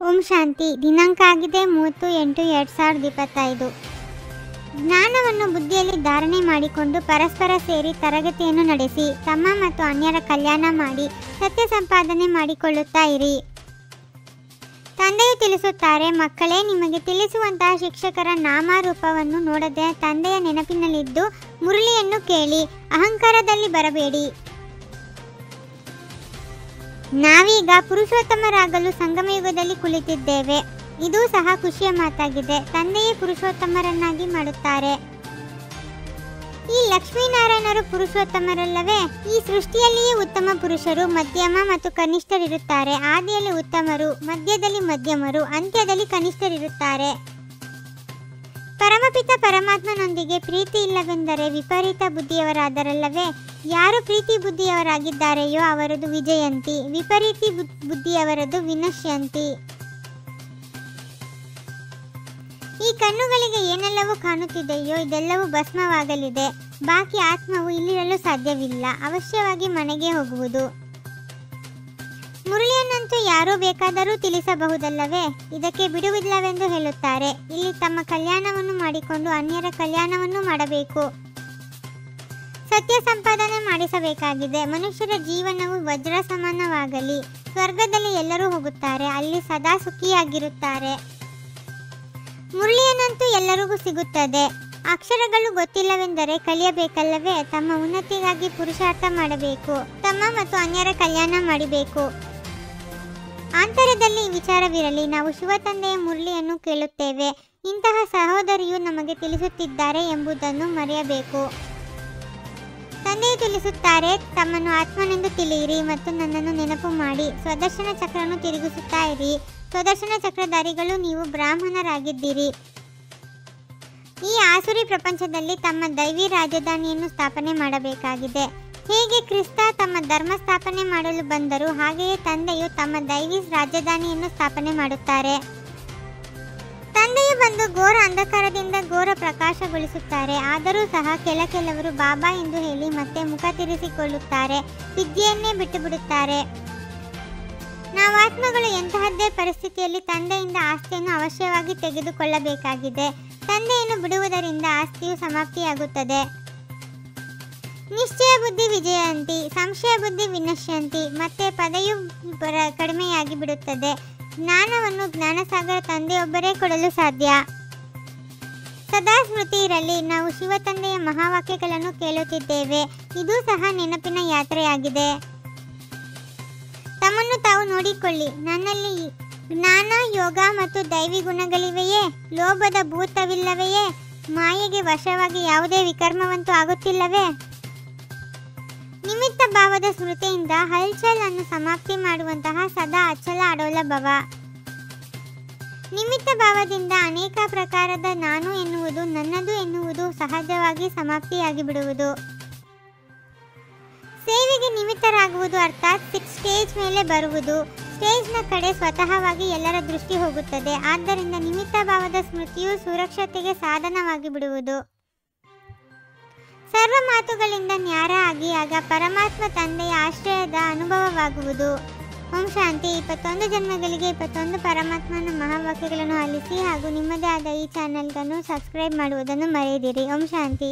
ಓಂ ಶಾಂತಿ. ದಿನಾಂಕ ಆಗಿದೆ 30/8/2025. ಜ್ಞಾನವನ್ನು ಬುದ್ಧಿಯಲ್ಲಿ ಧಾರಣೆ ಮಾಡಿಕೊಂಡು ಪರಸ್ಪರ ಸೇರಿ ತರಗತಿಯನ್ನು ನಡೆಸಿ ತಮ್ಮ ಮತ್ತು ಅನ್ಯರ ಕಲ್ಯಾಣ ಮಾಡಿ ಸತ್ಯ ಸಂಪಾದನೆ ಮಾಡಿಕೊಳ್ಳುತ್ತಾ ಇರಿ. ತಂದೆಯು ತಿಳಿಸುತ್ತಾರೆ, ಮಕ್ಕಳೇ, ನಿಮಗೆ ತಿಳಿಸುವಂತಹ ಶಿಕ್ಷಕರ ನಾಮರೂಪವನ್ನು ನೋಡದೆ ತಂದೆಯ ನೆನಪಿನಲ್ಲಿದ್ದು ಮುರಳಿಯನ್ನು ಕೇಳಿ ಅಹಂಕಾರದಲ್ಲಿ ಬರಬೇಡಿ. ನಾವೀಗ ಪುರುಷೋತ್ತಮರಾಗಲು ಸಂಗಮಯುಗದಲ್ಲಿ ಕುಳಿತಿದ್ದೇವೆ. ಇದು ಸಹ ಖುಷಿಯ ಮಾತಾಗಿದೆ. ತಂದೆಯೇ ಪುರುಷೋತ್ತಮರನ್ನಾಗಿ ಮಾಡುತ್ತಾರೆ. ಈ ಲಕ್ಷ್ಮೀನಾರಾಯಣರು ಪುರುಷೋತ್ತಮರಲ್ಲವೇ? ಈ ಸೃಷ್ಟಿಯಲ್ಲಿಯೇ ಉತ್ತಮ ಪುರುಷರು, ಮಧ್ಯಮ ಮತ್ತು ಕನಿಷ್ಠರಿರುತ್ತಾರೆ. ಆದಿಯಲ್ಲಿ ಉತ್ತಮರು, ಮಧ್ಯದಲ್ಲಿ ಮಧ್ಯಮರು, ಅಂತ್ಯದಲ್ಲಿ ಕನಿಷ್ಠರಿರುತ್ತಾರೆ. ಪರಮಪಿತ ಪರಮಾತ್ಮನೊಂದಿಗೆ ಪ್ರೀತಿ ಇಲ್ಲವೆಂದರೆ ವಿಪರೀತ ಬುದ್ಧಿಯವರಾದರಲ್ಲವೇ? ಯಾರು ಪ್ರೀತಿ ಬುದ್ಧಿಯವರಾಗಿದ್ದಾರೆಯೋ ಅವರದು ವಿಜಯಂತಿ, ವಿಪರೀತಿ ಬುದ್ಧಿಯವರದು ವಿನಶ್ಯಂತಿ. ಈ ಕಣ್ಣುಗಳಿಗೆ ಏನೆಲ್ಲವೂ ಕಾಣುತ್ತಿದೆಯೋ ಇದೆಲ್ಲವೂ ಭಸ್ಮವಾಗಲಿದೆ. ಬಾಕಿ ಆತ್ಮವು ಇಲ್ಲಿರಲು ಸಾಧ್ಯವಿಲ್ಲ, ಅವಶ್ಯವಾಗಿ ಮನೆಗೆ ಹೋಗುವುದು. ಮುರಳಿಯನ್ನಂತೂ ಯಾರೋ ಬೇಕಾದರೂ ತಿಳಿಸಬಹುದಲ್ಲವೇ? ಇದಕ್ಕೆ ಬಿಡುವಿಲ್ಲವೆಂದು ಹೇಳುತ್ತಾರೆ. ಇಲ್ಲಿ ತಮ್ಮ ಕಲ್ಯಾಣವನ್ನು ಮಾಡಿಕೊಂಡು ಅನ್ಯರ ಕಲ್ಯಾಣವನ್ನು ಮಾಡಬೇಕು. ಸತ್ಯ ಸಂಪಾದನೆ ಮಾಡಿಸಬೇಕಾಗಿದೆ. ಮನುಷ್ಯರ ಜೀವನವು ವಜ್ರ ಸಮಾನವಾಗಲಿ. ಸ್ವರ್ಗದಲ್ಲಿ ಎಲ್ಲರೂ ಹೋಗುತ್ತಾರೆ, ಅಲ್ಲಿ ಸದಾ ಸುಖಿಯಾಗಿರುತ್ತಾರೆ. ಮುರಳಿಯನ್ನಂತೂ ಎಲ್ಲರಿಗೂ ಸಿಗುತ್ತದೆ. ಅಕ್ಷರಗಳು ಗೊತ್ತಿಲ್ಲವೆಂದರೆ ಕಲಿಯಬೇಕಲ್ಲವೇ? ತಮ್ಮ ಉನ್ನತಿಗಾಗಿ ಪುರುಷಾರ್ಥ ಮಾಡಬೇಕು. ತಮ್ಮ ಮತ್ತು ಅನ್ಯರ ಕಲ್ಯಾಣ ಮಾಡಬೇಕು. ಆಂತರ್ಯದಲ್ಲಿ ವಿಚಾರವಿರಲಿ. ನಾವು ಶಿವ ತಂದೆಯ ಮುರಳಿಯನ್ನು ಕೇಳುತ್ತೇವೆ. ಇಂತಹ ಸಹೋದರಿಯು ನಮಗೆ ತಿಳಿಸುತ್ತಿದ್ದಾರೆ ಎಂಬುದನ್ನು ಮರೆಯಬೇಕು. ತಂದೆಯು ತಿಳಿಸುತ್ತಾರೆ, ತಮ್ಮನ್ನು ಆತ್ಮನೆಂದು ತಿಳಿಯಿರಿ ಮತ್ತು ನನ್ನನ್ನು ನೆನಪು ಮಾಡಿ ಸ್ವದರ್ಶನ ಚಕ್ರವನ್ನು ತಿರುಗಿಸುತ್ತಾ ಇರಿ. ಸ್ವದರ್ಶನ ಚಕ್ರಧಾರಿಗಳು ನೀವು ಬ್ರಾಹ್ಮಣರಾಗಿದ್ದೀರಿ. ಈ ಆಸುರಿ ಪ್ರಪಂಚದಲ್ಲಿ ತಮ್ಮ ದೈವಿ ರಾಜಧಾನಿಯನ್ನು ಸ್ಥಾಪನೆ ಮಾಡಬೇಕಾಗಿದೆ. ಹೇಗೆ ಕ್ರಿಸ್ತ ತಮ್ಮ ಧರ್ಮ ಸ್ಥಾಪನೆ ಮಾಡಲು ಬಂದರು, ಹಾಗೆಯೇ ತಂದೆಯು ತಮ್ಮ ದೈವಿ ರಾಜಧಾನಿಯನ್ನು ಸ್ಥಾಪನೆ ಮಾಡುತ್ತಾರೆ. ತಂದೆಯು ಬಂದು ಘೋರ ಅಂಧಕಾರದಿಂದ ಘೋರ ಪ್ರಕಾಶಗೊಳಿಸುತ್ತಾರೆ. ಆದರೂ ಸಹ ಕೆಲವರು ಬಾಬಾ ಎಂದು ಹೇಳಿ ಮತ್ತೆ ಮುಖ ತಿರುಗಿಸಿಕೊಳ್ಳುತ್ತಾರೆ, ವಿದ್ಯೆಯನ್ನೇ ಬಿಟ್ಟು ಬಿಡುತ್ತಾರೆ. ನಾವು ಆತ್ಮಗಳು ಎಂತಹದ್ದೇ ಪರಿಸ್ಥಿತಿಯಲ್ಲಿ ತಂದೆಯಿಂದ ಆಸ್ತಿಯನ್ನು ಅವಶ್ಯವಾಗಿ ತೆಗೆದುಕೊಳ್ಳಬೇಕಾಗಿದೆ. ತಂದೆಯನ್ನು ಬಿಡುವುದರಿಂದ ಆಸ್ತಿಯು ಸಮಾಪ್ತಿಯಾಗುತ್ತದೆ. ನಿಶ್ಚಯ ಬುದ್ಧಿ ವಿಜಯಂತಿ, ಸಂಶಯ ಬುದ್ಧಿ ವಿನಶ್ಯಂತಿ. ಮತ್ತೆ ಪದೆಯು ಕಡಿಮೆಯಾಗಿ ಬಿಡುತ್ತದೆ. ಜ್ಞಾನವನ್ನು ಜ್ಞಾನಸಾಗರ ತಂದೆಯೊಬ್ಬರೇ ಕೊಡಲು ಸಾಧ್ಯ. ಸದಾ ಸ್ಮೃತಿ ಇರಲಿ. ನಾವು ಶಿವ ತಂದೆಯ ಮಹಾವಾಕ್ಯಗಳನ್ನು ಕೇಳುತ್ತಿದ್ದೇವೆ. ಇದು ಸಹ ನೆನಪಿನ ಯಾತ್ರೆಯಾಗಿದೆ. ತಮ್ಮನ್ನು ತಾವು ನೋಡಿಕೊಳ್ಳಿ. ನನ್ನಲ್ಲಿ ಜ್ಞಾನ, ಯೋಗ ಮತ್ತು ದೈವಿ ಗುಣಗಳಿವೆಯೇ? ಲೋಭದ ಭೂತವಿಲ್ಲವೆಯೇ? ಮಾಯೆಗೆ ವಶವಾಗಿ ಯಾವುದೇ ವಿಕರ್ಮವಂತೂ ಆಗುತ್ತಿಲ್ಲವೇ? ನಿಮಿತ್ತ ಭಾವದ ಸ್ಮೃತಿಯಿಂದ ಹಲ್ಚಲ್ ಅನ್ನು ಸಮಾಪ್ತಿ ಮಾಡುವಂತಹ ಸದಾ ಅಚಲ ಅಡೋಲ ಭವ. ನಿಮಿತ್ತ ಭಾವದಿಂದ ಅನೇಕ ಪ್ರಕಾರದ ನಾನು ಎನ್ನುವುದು, ನನ್ನದು ಎನ್ನುವುದು ಸಹಜವಾಗಿ ಸಮಾಪ್ತಿಯಾಗಿ ಬಿಡುವುದು. ಸೇವೆಗೆ ನಿಮಿತ್ತರಾಗುವುದು ಅರ್ಥಾತ್ ಸ್ಟೇಜ್ ಮೇಲೆ ಬರುವುದು. ಸ್ಟೇಜ್ನ ಕಡೆ ಸ್ವತಃವಾಗಿ ಎಲ್ಲರ ದೃಷ್ಟಿ ಹೋಗುತ್ತದೆ. ಆದ್ದರಿಂದ ನಿಮಿತ್ತ ಭಾವದ ಸ್ಮೃತಿಯು ಸುರಕ್ಷತೆಗೆ ಸಾಧನವಾಗಿ ಬಿಡುವುದು. ಸರ್ವ ಮಾತುಗಳಿಂದ ನ್ಯಾರ ಆಗಿ ಆಗ ಪರಮಾತ್ಮ ತಂದೆಯ ಆಶ್ರಯದ ಅನುಭವವಾಗುವುದು. ಓಂ ಶಾಂತಿ. 21 ಜನ್ಮಗಳಿಗೆ 21 ಪರಮಾತ್ಮನ ಮಹಾವಾಕ್ಯಗಳನ್ನು ಆಲಿಸಿ ಹಾಗೂ ನಿಮ್ಮದೇ ಆದ ಈ ಚಾನೆಲ್ಗಳನ್ನು ಸಬ್ಸ್ಕ್ರೈಬ್ ಮಾಡುವುದನ್ನು ಮರೆಯದಿರಿ. ಓಂ ಶಾಂತಿ.